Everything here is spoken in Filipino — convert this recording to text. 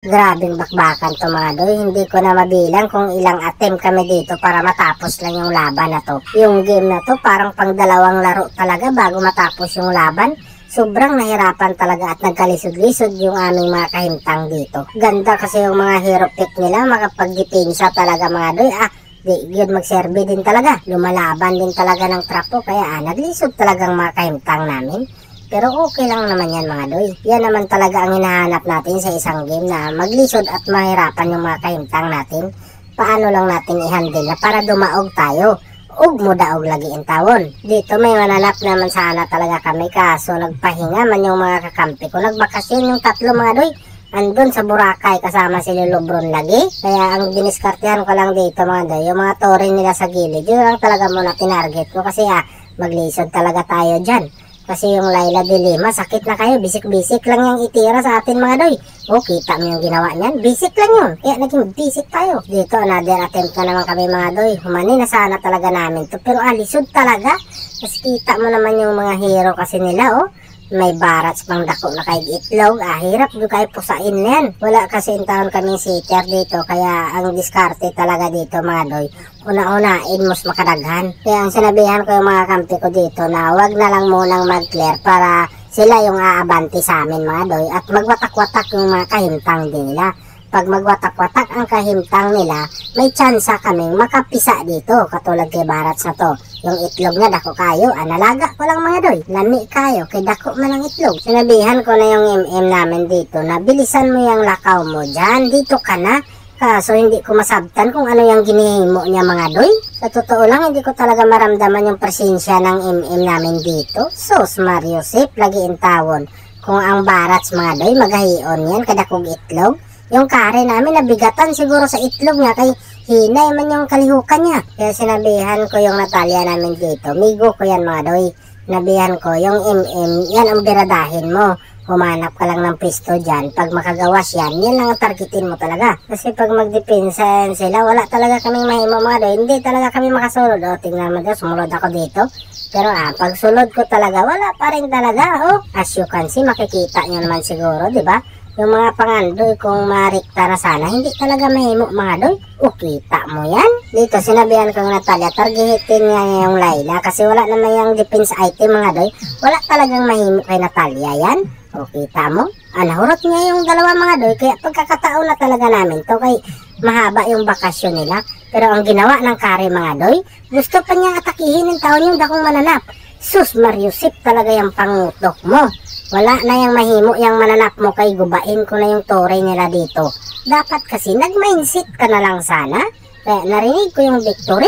Grabing bakbakan to mga doy. Hindi ko na mabilang kung ilang attempt kami dito para matapos lang yung laban na to. Yung game na to parang pang dalawang laro talaga bago matapos yung laban. Sobrang nahirapan talaga at nagkalisod-lisod yung aming mga kahintang dito. Ganda kasi yung mga hero pick nila, makapag-depensa talaga mga doy. Di yun magserve din talaga. Lumalaban din talaga ng trapo kaya naglisod talagang mga kahintang namin. Pero okay lang naman yan mga doy. Yan naman talaga ang hinahanap natin sa isang game na maglisod at mahirapan yung mga kahintang natin. Paano lang natin i-handle na para dumaog tayo. Ug mo daog lagi in tawon. Dito may mananap naman sana talaga kami kaso nagpahinga man yung mga kakampi ko. Nagbakasyon yung tatlo mga doy. Andun sa Boracay kasama si Lulubron lagi. Kaya ang diniskartehan ko lang dito mga doy, yung mga tore nila sa gilid. Yun lang talaga muna tinarget ko kasi maglisod talaga tayo dyan. Kasi yung Laila de Lima, sakit na kayo. Bisik-bisik lang yung itira sa atin mga doy. O, kita mo yung ginawa niyan. Bisik lang yun. Kaya naging bisik tayo. Dito, another attempt na naman kami mga doy. Humani na sana talaga namin to. Pero lisod talaga. Kasi kita mo naman yung mga hero kasi nila, oh. May barats pang dako na kay itlog. Hirap yung kayo pusain na yan. Wala kasi taon kaming sitter dito. Kaya ang diskarte talaga dito mga doy. Una-unain mas makadaghan. Kaya ang sinabihan ko yung mga kampi ko dito na wag na lang munang mag-clear para sila yung aabanti sa amin mga doy. At magwatak-watak yung mga kahintang din nila. Pag magwatak-watak ang kahintang nila, may tsansa kaming makapisa dito. Katulad kay barats na to. Yung itlog na dako kayo, analaga ko lang mga doy. Lami kayo, kay dako man ang itlog. Sinabihan ko na yung MM namin dito na bilisan mo yung lakaw mo dyan. Dito ka na. Kaso hindi ko masabtan kung ano yung ginihimo niya mga doy. Sa totoo lang, hindi ko talaga maramdaman yung presensya ng MM namin dito. Sus Mario Sip, lagi in tawon. Kung ang barats mga doy, magahion yan, kadakog itlog. Yung kare namin nabigatan siguro sa itlog niya kay hinay man yung kalihukan niya. Kaya sinabihan ko yung Natalia namin dito. Migo ko yan mga doy. Sinabihan ko yung MM, yan ang biradahin mo. Humanap ka lang ng pisto dyan. Pag makagawas yan lang ang targetin mo talaga. Kasi pag magdepensa sila, wala talaga kaming mahimo mga doy. Hindi talaga kami makasulod. O, tingnan mo doon, sumulod ako dito. Pero pag sulod ko talaga, wala pa rin talaga. As you can see, makikita nyo naman siguro, di ba? Yung mga pangandoy kung marikta na sana, hindi talaga mahimo mga doy. O, kita mo yan. Dito sinabihan ko ng Natalia, targetin nga niya yung Laila kasi wala naman yung defense item mga doy. Wala talagang mahimo kay Natalia yan. O, kita mo? Nahurot niya yung dalawa mga doy. Kaya pagkakataon na talaga namin to kay mahaba yung bakasyon nila. Pero ang ginawa ng kare mga doy, gusto pa niyang atakihin ng taon yung dakong mananap. Sus Mario Sip talaga yung pangutok mo. Wala na yung mahimo yung mananap mo kay gubain ko na yung tore nila dito. Dapat kasi nag-mindset ka na lang sana. Kaya narinig ko yung victory.